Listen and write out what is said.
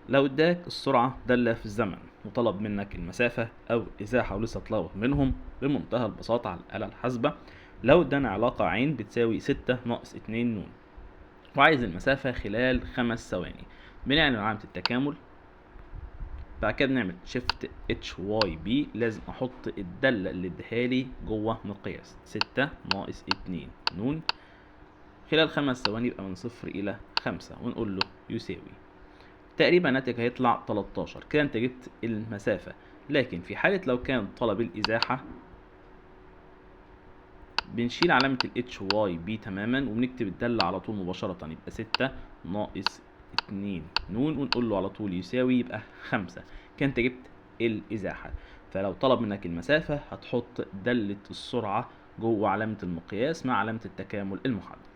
لو اداك السرعة دالة في الزمن وطلب منك المسافة أو إزاحة ولسه اتلخبط منهم، بمنتهى البساطة على الآلة الحاسبة لو ادانا علاقة ع بتساوي 6 - 2 ن وعايز المسافة خلال 5 ثواني، بنعمل علامة التكامل. بعد كده بنعمل شيفت اتش واي بي، لازم احط الدالة اللي اديهالي جوه مقياس 6 - 2 ن خلال 5 ثواني، يبقى من 0 إلى 5 ونقول له يساوي. تقريبا الناتج هيطلع 13. كده انت جبت المسافة. لكن في حالة لو كان طلب الإزاحة بنشيل علامة ال HYB تماما وبنكتب الدالة على طول مباشرة، يبقى 6 - 2 ن ونقول له على طول يساوي، يبقى 5. كده انت جبت الإزاحة. فلو طلب منك المسافة هتحط دالة السرعة جوه علامة المقياس مع علامة التكامل المحدد.